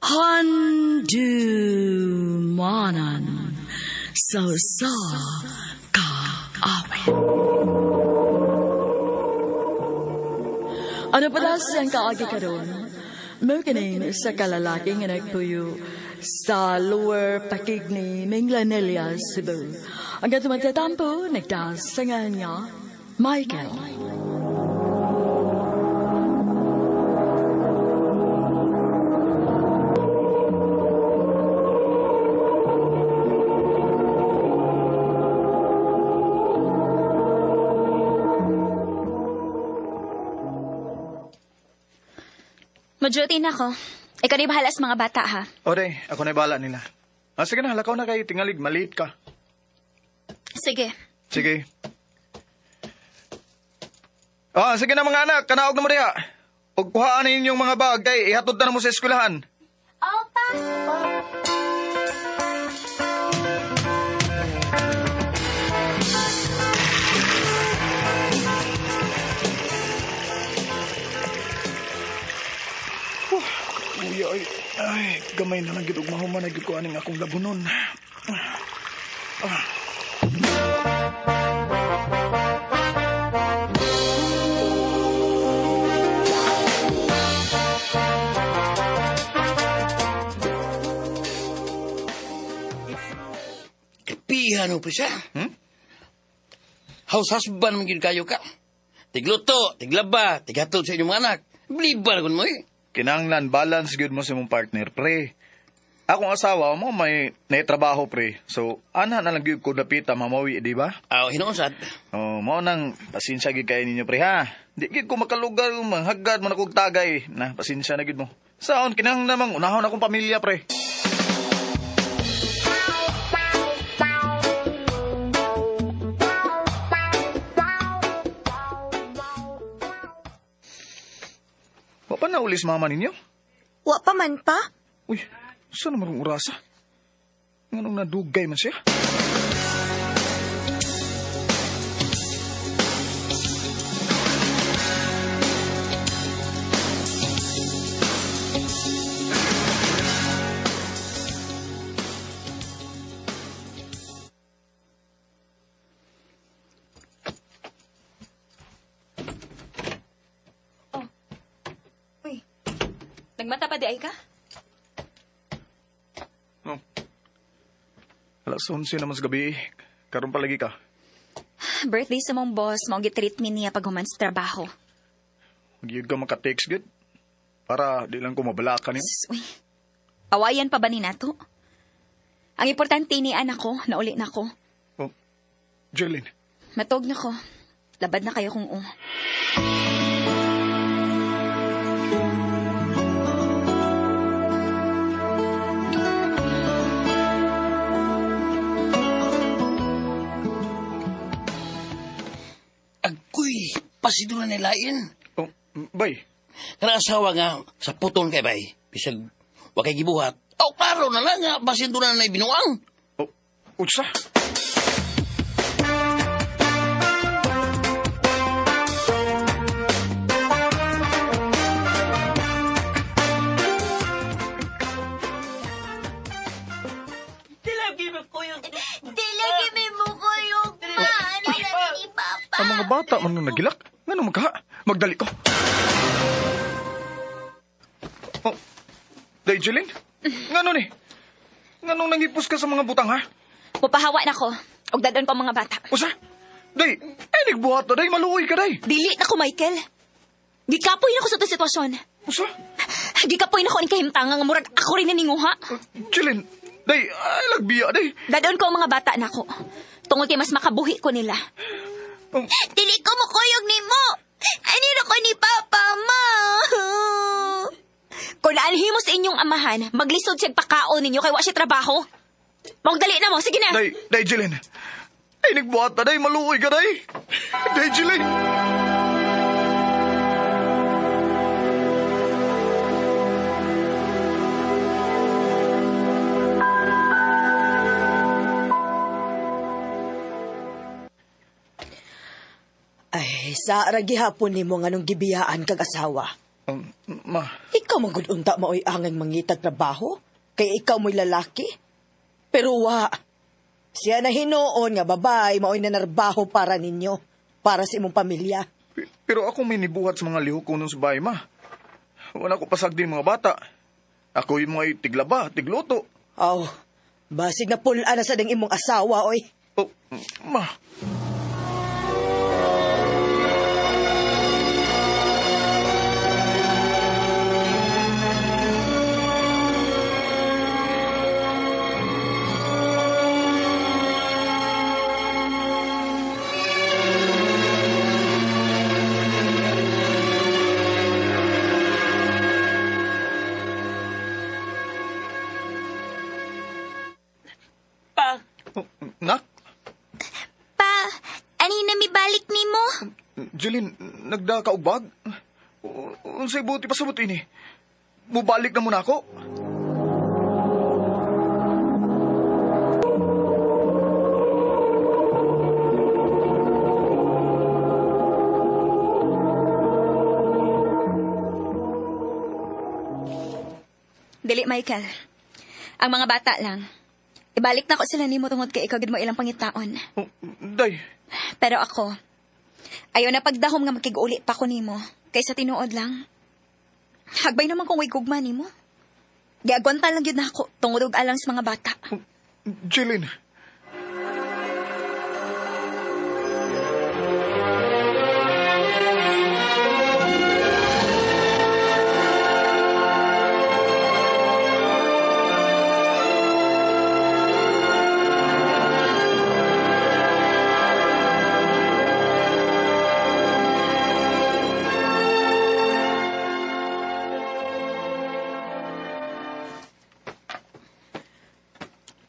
Handumanan sa kaawit. Ano pala siyang kaagi ka doon? Mukanin sa kalalaking nagpuyo sa lower pakig ni Minglanelia, Cebu. Ang katumatyatampo, nagdasangan niya, Michael. Mag-duty na ako. Ikaw na bahala sa mga bata, ha? O, day, ako na ibala nila. Sige na, halakaw na kayo, tingalig, maliit ka. Sige. Sige. Sige na mga anak, kanaog na mo diha. Huwag kuhaan na yung mga bag, kay ihatod na mo sa eskwelahan. Opa! Ay, gamay na lang gitog mahuman na gito aning akong labunon. Kapihan mo pa siya. House husband magiging kayo ka. Tigluto, tiglaba, tighatod sa inyong mga anak. Blibar ko mo eh. Kinanglan, balance good mo sa mong partner, pre. Akong asawa mo may naitrabaho, pre. So, ana na lang gyud ko dapita mamawi, di ba? Hinoonsad. Mao nang pasensya gid kay ninyo, pre, ha? Di gid ko makalugar, manghagad mo na kog tagay. Na, pasensya na gid mo. Saon, kinang namang unahon akong pamilya, pre. Wa pa na ulis mama ninyo? Wa pa man pa? Uy, saan naman ang urasa? Nganong nadugay man siya? Nagmata pa di ay ka? Alas 11 naman sa gabi. Karoon palagi ka. Birthday sa mong boss, mong gitreat me niya pag human sa trabaho. Magyug ka maka-text good. Para di lang ko mabala ka niyo. Uy, awayan pa ba ni nato? Ang importante ni anak ko, nauli na ko. Oh, Jolene. Matog na ko. Labad na kayo kung Pasidulan ni lain. Oh, bay. Kanang asawa nga sa puton kay bay. Bisag wa kay gibuhat. Klaro na lang nga pasidulan na binuang. Oh, utsa. Dilagi mo ko yung ano na ni Papa. Ang mga bata man nung nagilak. Ngano magkaha? Magdali ko. Oh, day, Jolene? Ngano ni? Nganong nangipos ka sa mga butang, ha? Pupahawa na ko. Og dadon pa mga bata. Usa? Day, ay nagbuhat na, day. Maluoy ka, day. Dili na ko, Michael. Gikapoy na ko sa ito sitwasyon. Usa? Gikapoy na ko ni kahimtangang nga murag ako rin naninguha. Jolene, day, ay lagbiya, day. Dadon ko ang mga bata na ko. Tungod kay mas makabuhi ko nila. Dili ko mo kuyog ni mo. Anino ko ni Papa, Ma. Kung naanhimo sa inyong amahan, maglisod siya pakaon ninyo kay wa siya trabaho. Magdali na mo, sige na. Day, Jolene. Ay nagbuhat na, day. Maluoy ka, day. Day, Jolene. Ay, sa ragihapon ni mo nga nung gibiyaan kag asawa. Ma, Ikaw magudunta mo ay angay mangitag trabaho, kaya ikaw mo'y lalaki. Pero wa, siya na hinuon nga babay mao'y nanarbaho para ninyo, para sa imong pamilya. pero ako may nibuhat sa mga lihok ko nun sa bahay, ma. Wala ko pasagdi mga bata. Ako yung mga tiglaba, tigluto. Aw, basig na pula na sa dang imong asawa, oy. Oh, ma. Pa, Oh, nak, Pa, ani na mi balik nimo? Jeline, nagda ka og bag? Unsay buti pasabot ini? Mubalik na muna ako. Dili, Michael. Ang mga bata lang. Ibalik na ko sila nimo tungod kay ikaw gid mo ilang pangitaon. Oh, day, Pero ako, ayaw na pagdahom nga makig-uli pa ko nimo. Kaysa tinuod lang. Hagbay naman kung way gugma nimo. Giagwantan lang yun na ako tungod og alang sa mga bata. Jeline.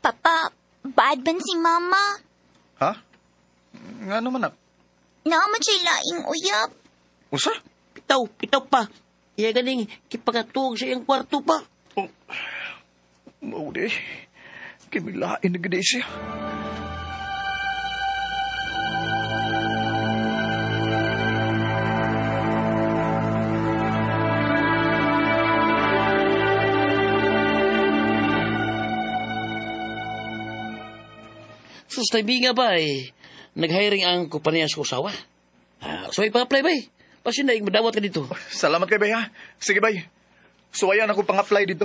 Papa, bad ban si Mama? Ha? Nga naman, nak. Naaman siya laing uyab. Usa? pitaw pa. Iya ganing kipagatuog sa iyang kwarto pa. Oh, maude. Kimilain na gede siya. Sus, tabi nga ba nag-hiring ang kumpanya sa usawa. So ipa-apply ba Pasin na madawat ka dito. Salamat kay bay, ha? Sige, bay. Suwayan ako pang-apply dito.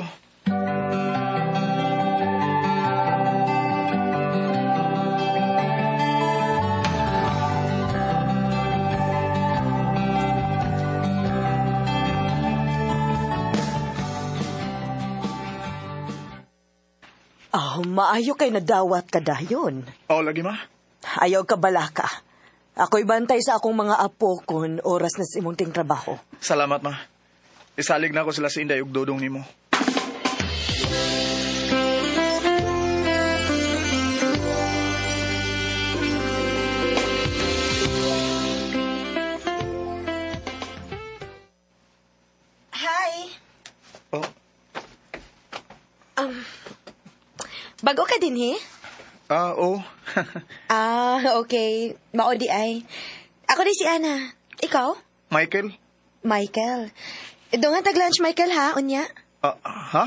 Maayo kay nadawat ka dayon. Oh, lagi, ma? Ayaw ka balaka. Ako'y bantay sa akong mga apo kun oras na sa imong ting trabaho. Salamat, ma. Isalig na ako sila sa Inday ug dodong nimo. Hi! Oh, Bago ka din, he? oh. Okay. Maodi ay. Ako din si Ana. Ikaw? Michael? Michael. Doon nga tag-lunch, Michael, ha? Unya? Ha?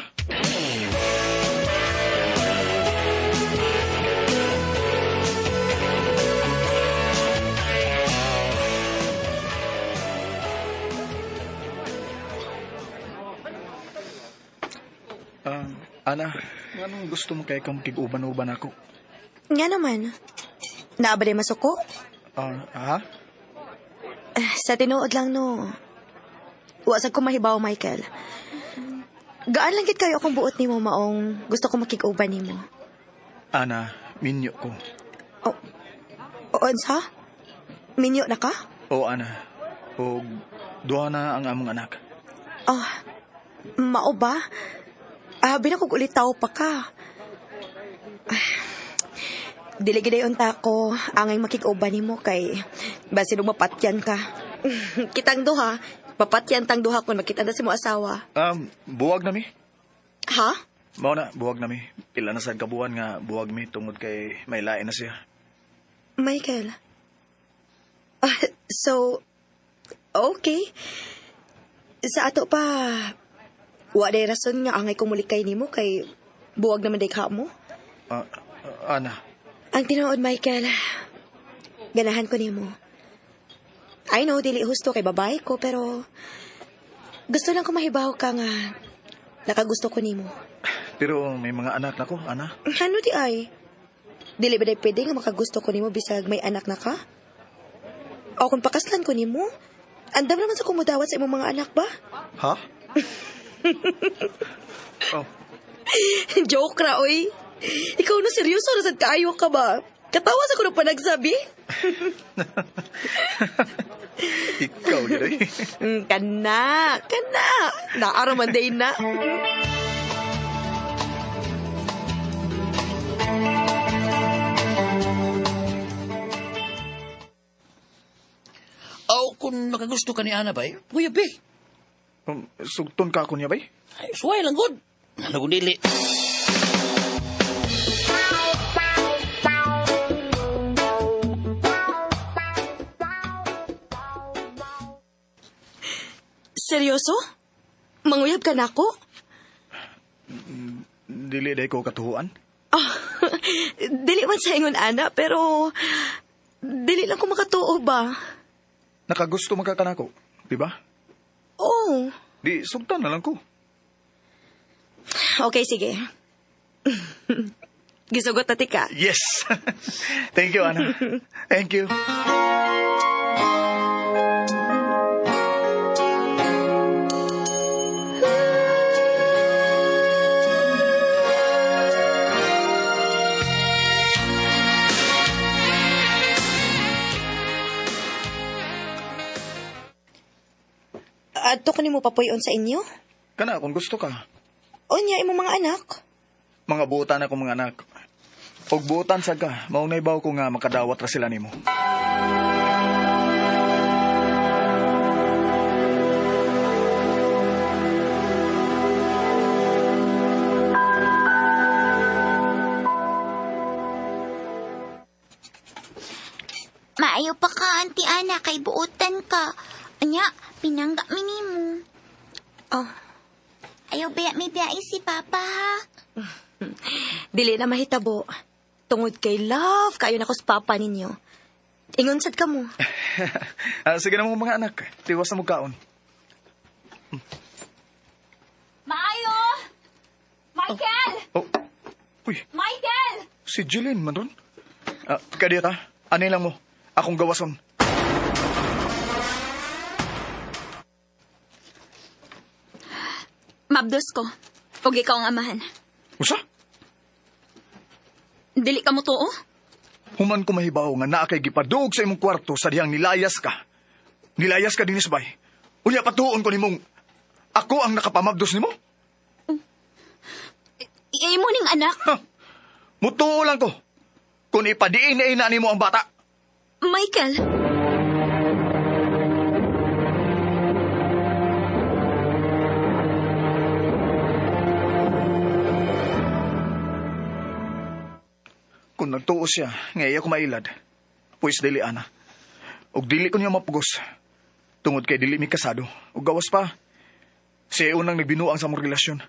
Ana, anong gusto mo kay kang tig-uban-uban ako? Nga naman. Naabali masuko? Ha? Sa tinuod lang, no. Wasag ko mahibaw, Michael. Gaan lang gid kayo akong buot ni mo, maong gusto ko makig-uban ni mo. Ana, minyo ko. Oon sa? Minyo na ka? O, Ana. O, duha na ang among anak. Mao ba? Binakog ulit tao pa ka. Dili giday unta ko angay makig-uban nimo kay basi nung mapatyan ka. Kitang duha, papatyan tang duha kun makita na si mo asawa. Buwag na mi. Ha? Mao na, buwag na mi. Pila na sad kabuan nga buwag mi tungod kay may lain na siya. Michael. So, okay. Sa ato pa, wa day rason nga angay kumulikay nimo kay buwag naman day ka mo. Ana, Ang tinuod, Michael, ganahan ko nimo. I know, dili husto kay babae ko, pero gusto lang ko mahibaw ka nga nakagusto ko nimo. pero may mga anak na ko, Ana. Ano di ay? Dili ba day pwede nga makagusto ko nimo bisag may anak na ka? O kung pakaslan ko nimo, andam naman sa kumudawat sa imong mga anak ba? Ha? Oh, Joke ra, oy. Ikaw na seryoso na sad kaayo ka ba? Katawa sa ko na panagsabi? ikaw yun eh. Kana. Naaraman day na. Aw, kung nakagusto ka ni Ana ba, kuya be. Sugton ka ako niya ba? Ay, suway lang god. Ano kung dili? Seryoso? Manguyab ka na ako? Dili day ko katuhuan. Ah, dili man sa ingon, Ana, pero dili lang ko makatuo ba? Nakagusto magkakanako, di ba? Oo. Di, sugtan na lang ko. Okay, sige. Gisugot na tika. Yes! Thank you, Ana. Thank you. Adto ko nimo papuyon sa inyo? Kana, kung gusto ka. Unya imo mga anak? Mga buutan ako mga anak. Og buutan sa ka, maunay baw ko nga makadawat ra sila nimo. Maayo pa ka, Auntie Ana, kay buutan ka. Anya, pinangga minimo. Oh, Ayaw may biyai si Papa, ha? dili na mahitabo. Tungod kay love, kayo na ko sa papa ninyo. Ingon sad ka mo. Sige na mo mga anak, tiwas na mo kaon. Maayo! Michael! Oh, uy, Michael! si Jillian man ron. Kadita, anay lang mo. Akong gawason. Mabdos ko. Huwag ikaw ang amahan. Usa? Dili ka mo to, oh? Human ko mahibaw nga naa kay gipadug sa imong kwarto sa dihang nilayas ka. Nilayas ka dinis bay. Unya patuon ko nimong ako ang nakapamabdos nimo? Imo ning anak. Ha? Mutuo lang ko. Kung ipadiin na nimo ang bata. Michael! Kung nagtuo siya, ngayon ako mailad. Pues dili ana. Og dili ko niya mapugos. Tungod kay dili mi kasado. Og gawas pa. Siya unang nagbinuang sa mong relasyon.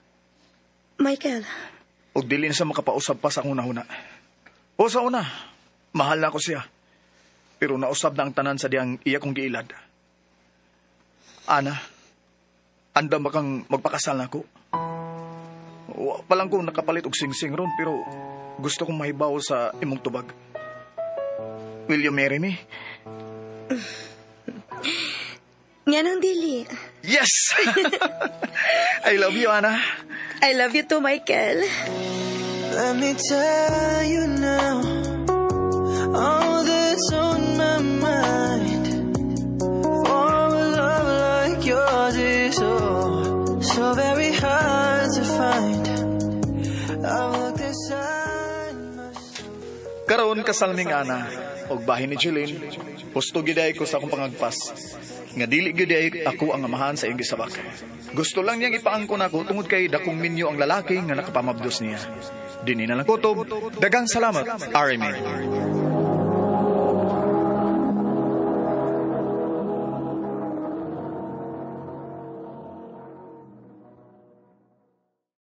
Michael, Og dili na siya makapausap pa sa una-una. O sa una, mahal na ko siya. Pero nausap na ang tanan sa diyang iya kong giilad. Ana, andam ba kang magpakasal na ko? Wa pa lang ko nakapalit og sing-sing ron, pero gusto kong mahibaw sa imong tubag. Will you marry me? nga nang dili. Yes! I love you, Ana. I love you too, Michael. Let me tell you now, all that's on my mind. For a love like yours is so very hard to find. I've looked inside myself. Karon kasalming Ana, og bahin ni Jillian, husto giday ko sa akong pangagpas. Nga dili giday ako ang amahan sa iyong gisabak. Gusto lang niyang ipaangkon ako tungod kay dakong minyo ang lalaki nga nakapamabdos niya. Dini na lang kutob, dagang salamat, Aramin.